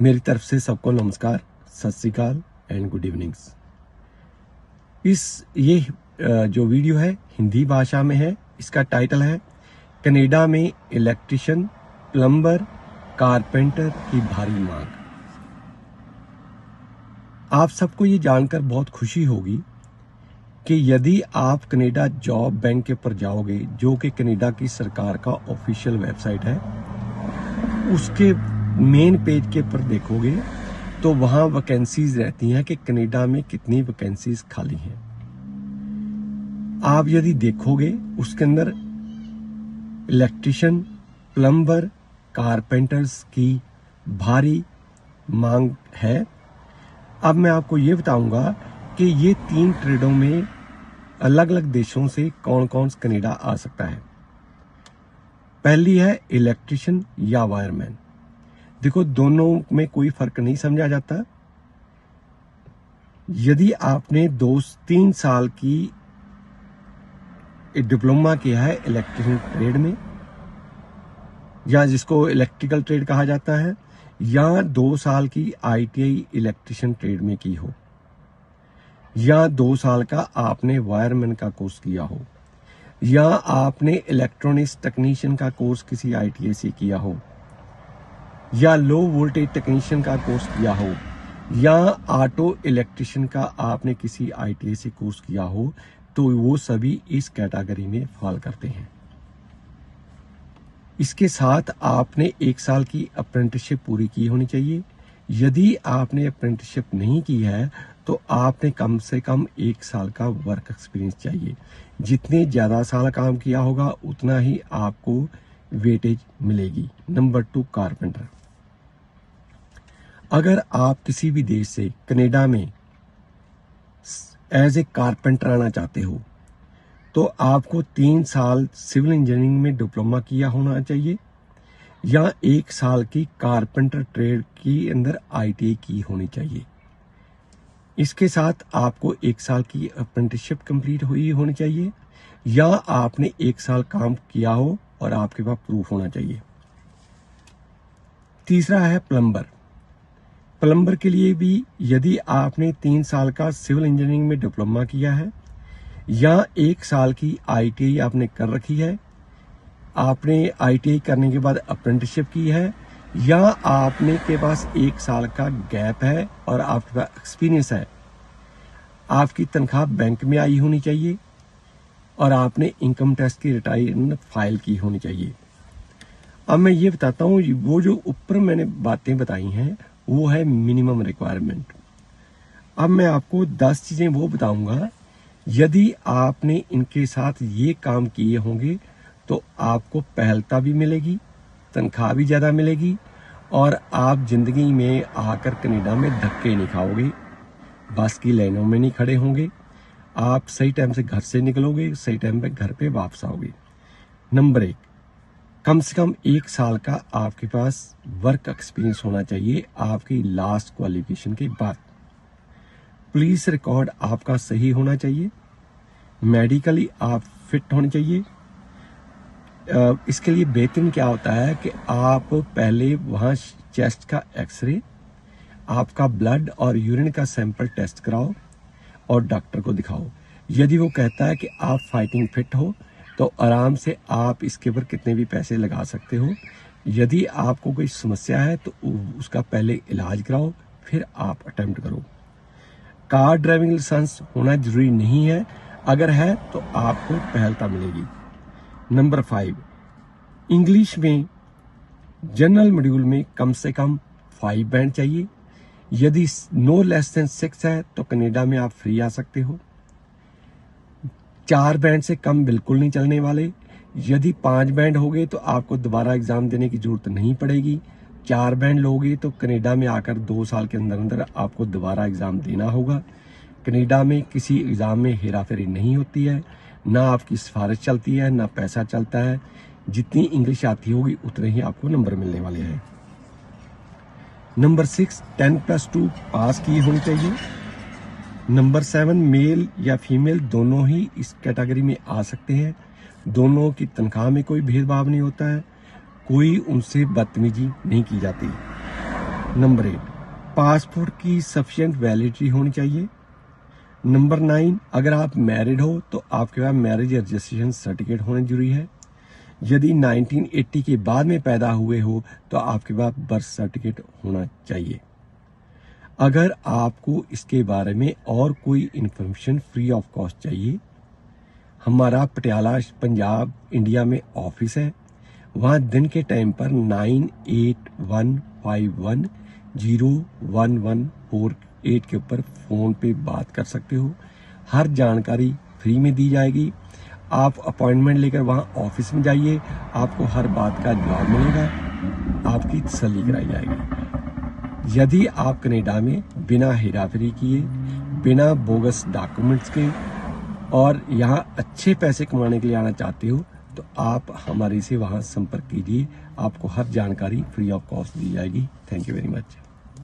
मेरी तरफ से सबको नमस्कार, सत श्री अकाल एंड गुड इवनिंग्स। ये जो वीडियो है हिंदी भाषा में है। इसका टाइटल है कनाडा में इलेक्ट्रिशियन, प्लम्बर, कारपेंटर की भारी मांग। आप सबको ये जानकर बहुत खुशी होगी कि यदि आप कनाडा जॉब बैंक के ऊपर जाओगे, जो कि कनाडा की सरकार का ऑफिशियल वेबसाइट है, उसके मेन पेज के ऊपर देखोगे तो वहां वैकेंसीज रहती हैं कि कनाडा में कितनी वैकेंसीज खाली हैं। आप यदि देखोगे उसके अंदर इलेक्ट्रिशियन, प्लम्बर, कारपेंटर्स की भारी मांग है। अब मैं आपको ये बताऊंगा कि ये 3 ट्रेडों में अलग अलग देशों से कौन कौन कनाडा आ सकता है। पहली है इलेक्ट्रिशियन या वायरमैन। देखो, दोनों में कोई फर्क नहीं समझा जाता। यदि आपने 2-3 साल की डिप्लोमा किया है इलेक्ट्रिशियन ट्रेड में, या जिसको इलेक्ट्रिकल ट्रेड कहा जाता है, या 2 साल की आईटीआई इलेक्ट्रिशियन ट्रेड में की हो, या 2 साल का आपने वायरमैन का कोर्स किया हो, या आपने इलेक्ट्रॉनिक्स टेक्नीशियन का कोर्स किसी आईटीआई से किया हो, या लो वोल्टेज टेक्नीशियन का कोर्स किया हो, या ऑटो इलेक्ट्रिशियन का आपने किसी आईटीआई से कोर्स किया हो, तो वो सभी इस कैटेगरी में फॉल करते हैं। इसके साथ आपने 1 साल की अप्रेंटिसशिप पूरी की होनी चाहिए। यदि आपने अप्रेंटिसशिप नहीं की है तो आपने कम से कम 1 साल का वर्क एक्सपीरियंस चाहिए। जितने ज़्यादा साल काम किया होगा उतना ही आपको वेटेज मिलेगी। Number 2, carpenter. अगर आप किसी भी देश से कनाडा में एज ए कारपेंटर आना चाहते हो तो आपको 3 साल सिविल इंजीनियरिंग में डिप्लोमा किया होना चाहिए, या 1 साल की कारपेंटर ट्रेड की अंदर आईटीआई की होनी चाहिए। इसके साथ आपको 1 साल की अप्रेंटिसशिप कंप्लीट हुई होनी चाहिए, या आपने 1 साल काम किया हो और आपके पास प्रूफ होना चाहिए। तीसरा है प्लम्बर। प्लम्बर के लिए भी यदि आपने 3 साल का सिविल इंजीनियरिंग में डिप्लोमा किया है, या 1 साल की आईटीआई आपने कर रखी है, आपने आईटीआई करने के बाद अप्रेंटिसशिप की है, या आपने के पास 1 साल का गैप है और आपके पास एक्सपीरियंस है, आपकी तनख्वाह बैंक में आई होनी चाहिए, और आपने इनकम टैक्स की रिटर्न फाइल की होनी चाहिए। अब मैं ये बताता हूँ, वो जो ऊपर मैंने बातें बताई हैं वो है मिनिमम रिक्वायरमेंट। अब मैं आपको 10 चीजें वो बताऊंगा, यदि आपने इनके साथ ये काम किए होंगे तो आपको पहलता भी मिलेगी, तनख्वाह भी ज़्यादा मिलेगी, और आप जिंदगी में आकर कनाडा में धक्के नहीं खाओगे, बस की लाइनों में नहीं खड़े होंगे, आप सही टाइम से घर से निकलोगे, सही टाइम पे घर पे वापस आओगे। नंबर 1, कम से कम 1 साल का आपके पास वर्क एक्सपीरियंस होना चाहिए आपकी लास्ट क्वालिफिकेशन के बाद। पुलिस रिकॉर्ड आपका सही होना चाहिए, मेडिकली आप फिट होने चाहिए। इसके लिए बेहतरीन क्या होता है कि आप पहले वहाँ चेस्ट का एक्सरे, आपका ब्लड और यूरिन का सैंपल टेस्ट कराओ और डॉक्टर को दिखाओ। यदि वो कहता है कि आप फाइटिंग फिट हो तो आराम से आप इसके ऊपर कितने भी पैसे लगा सकते हो। यदि आपको कोई समस्या है तो उसका पहले इलाज कराओ, फिर आप अटेम्प्ट करो। कार ड्राइविंग लाइसेंस होना जरूरी नहीं है, अगर है तो आपको पहलता मिलेगी। नंबर 5, इंग्लिश में जनरल मॉड्यूल में कम से कम 5 बैंड चाहिए। यदि नो लेस देन 6 है तो कनाडा में आप फ्री आ सकते हो। 4 बैंड से कम बिल्कुल नहीं चलने वाले। यदि 5 बैंड हो गए तो आपको दोबारा एग्जाम देने की जरूरत नहीं पड़ेगी। 4 बैंड लोगे तो कनाडा में आकर 2 साल के अंदर अंदर आपको दोबारा एग्जाम देना होगा। कनाडा में किसी एग्जाम में हेराफेरी नहीं होती है, ना आपकी सिफारिश चलती है, ना पैसा चलता है। जितनी इंग्लिश आती होगी उतने ही आपको नंबर मिलने वाले हैं। नंबर 6, 10+2 पास की होनी चाहिए। नंबर 7, मेल या फीमेल दोनों ही इस कैटेगरी में आ सकते हैं। दोनों की तनख्वाह में कोई भेदभाव नहीं होता है, कोई उनसे बदतमीजी नहीं की जाती। नंबर 8, पासपोर्ट की सफिशिएंट वैलिडिटी होनी चाहिए। नंबर 9, अगर आप मैरिड हो तो आपके पास मैरिज रजिस्ट्रेशन सर्टिफिकेट होना जरूरी है। यदि 1980 के बाद में पैदा हुए हो तो आपके पास बर्थ सर्टिफिकेट होना चाहिए। अगर आपको इसके बारे में और कोई इन्फॉर्मेशन फ्री ऑफ कॉस्ट चाहिए, हमारा पटियाला पंजाब इंडिया में ऑफिस है। वहाँ दिन के टाइम पर 9815101148 के ऊपर फ़ोन पे बात कर सकते हो। हर जानकारी फ्री में दी जाएगी। आप अपॉइंटमेंट लेकर वहाँ ऑफिस में जाइए, आपको हर बात का जवाब मिलेगा, आपकी तसल्ली कराई जाएगी। यदि आप कनाडा में बिना हेराफेरी किए, बिना बोगस डॉक्यूमेंट्स के और यहाँ अच्छे पैसे कमाने के लिए आना चाहते हो तो आप हमारे से वहाँ संपर्क कीजिए। आपको हर जानकारी फ्री ऑफ कॉस्ट दी जाएगी। Thank you very much.